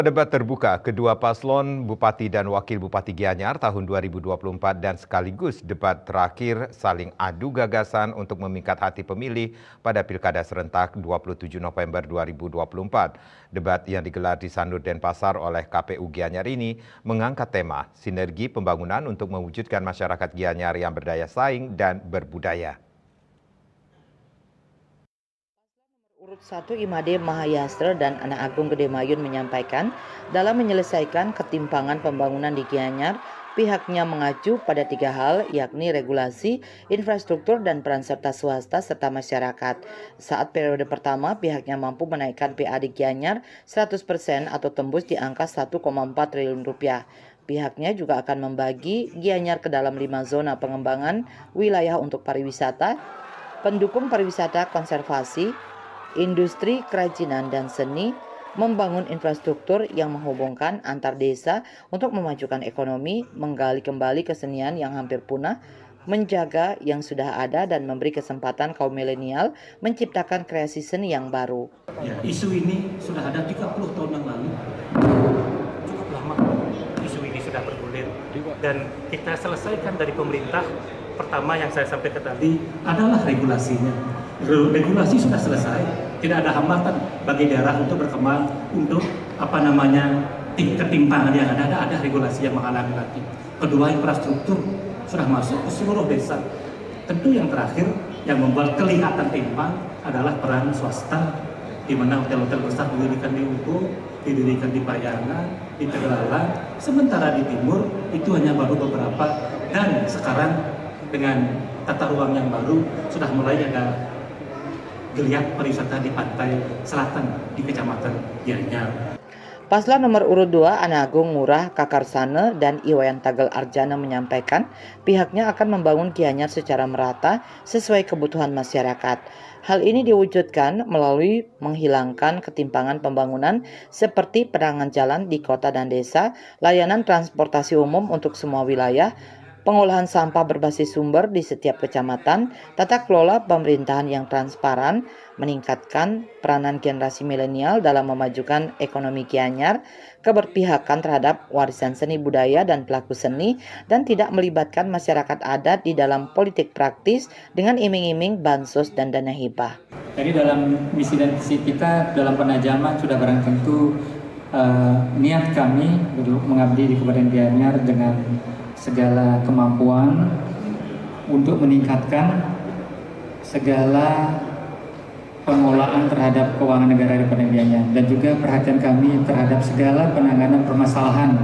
Debat terbuka kedua paslon Bupati dan Wakil Bupati Gianyar tahun 2024 dan sekaligus debat terakhir saling adu gagasan untuk memikat hati pemilih pada Pilkada serentak 27 November 2024. Debat yang digelar di Sanur Denpasar oleh KPU Gianyar ini mengangkat tema sinergi pembangunan untuk mewujudkan masyarakat Gianyar yang berdaya saing dan berbudaya. Urut 1 Imade Mahayastra dan Anak Agung Gede Mayun menyampaikan, dalam menyelesaikan ketimpangan pembangunan di Gianyar, pihaknya mengacu pada 3 hal, yakni regulasi, infrastruktur, dan peran serta swasta serta masyarakat. Saat periode pertama, pihaknya mampu menaikkan PA di Gianyar 100% atau tembus di angka 1,4 triliun rupiah. Pihaknya juga akan membagi Gianyar ke dalam 5 zona pengembangan wilayah untuk pariwisata, pendukung pariwisata konservasi, industri kerajinan dan seni, membangun infrastruktur yang menghubungkan antar desa untuk memajukan ekonomi, menggali kembali kesenian yang hampir punah, menjaga yang sudah ada dan memberi kesempatan kaum milenial menciptakan kreasi seni yang baru. Ya, isu ini sudah ada 30 tahun yang lalu. Cukup lama isu ini sudah bergulir dan kita selesaikan dari pemerintah. Pertama yang saya sampaikan tadi adalah regulasinya. Regulasi sudah selesai, tidak ada hambatan bagi daerah untuk berkembang, untuk ketimpangan yang ada regulasi yang menghalangi lagi. Kedua, infrastruktur sudah masuk ke seluruh desa. Tentu yang terakhir yang membuat kelihatan timpang adalah peran swasta, di mana hotel-hotel besar didirikan di Ubud, didirikan di Payangan, di Tegalalang, sementara di timur itu hanya baru beberapa, dan sekarang dengan tata ruang yang baru sudah mulai ada geliat pariwisata di pantai selatan di Kecamatan Gianyar. Paslon nomor urut 2 Anak Agung Ngurah Kakarsana dan Iwayan Tagel Arjana menyampaikan pihaknya akan membangun Gianyar secara merata sesuai kebutuhan masyarakat. Hal ini diwujudkan melalui menghilangkan ketimpangan pembangunan seperti penerangan jalan di kota dan desa, layanan transportasi umum untuk semua wilayah, pengolahan sampah berbasis sumber di setiap kecamatan, tata kelola pemerintahan yang transparan, meningkatkan peranan generasi milenial dalam memajukan ekonomi Gianyar, keberpihakan terhadap warisan seni budaya dan pelaku seni, dan tidak melibatkan masyarakat adat di dalam politik praktis dengan iming-iming bansos dan dana hibah. Jadi dalam misi dan visi kita dalam penajaman sudah barang tentu niat kami untuk mengabdi di Kabupaten Gianyar dengan segala kemampuan untuk meningkatkan segala pengelolaan terhadap keuangan negara di Kabupaten Gianyar dan juga perhatian kami terhadap segala penanganan permasalahan,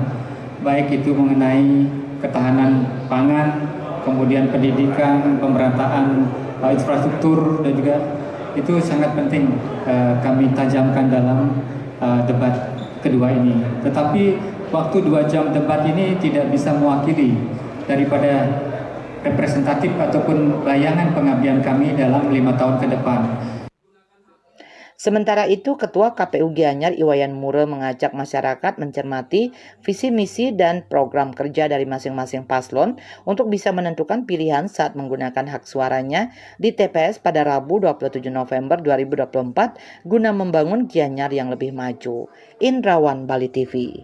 baik itu mengenai ketahanan pangan, kemudian pendidikan, pemerataan infrastruktur, dan juga itu sangat penting kami tajamkan dalam debat kedua ini. Tetapi waktu 2 jam debat ini tidak bisa mewakili daripada representatif ataupun bayangan pengabdian kami dalam 5 tahun ke depan. Sementara itu, Ketua KPU Gianyar Iwayan Mure mengajak masyarakat mencermati visi misi dan program kerja dari masing-masing paslon untuk bisa menentukan pilihan saat menggunakan hak suaranya di TPS pada Rabu 27 November 2024 guna membangun Gianyar yang lebih maju. Indrawan, Bali TV.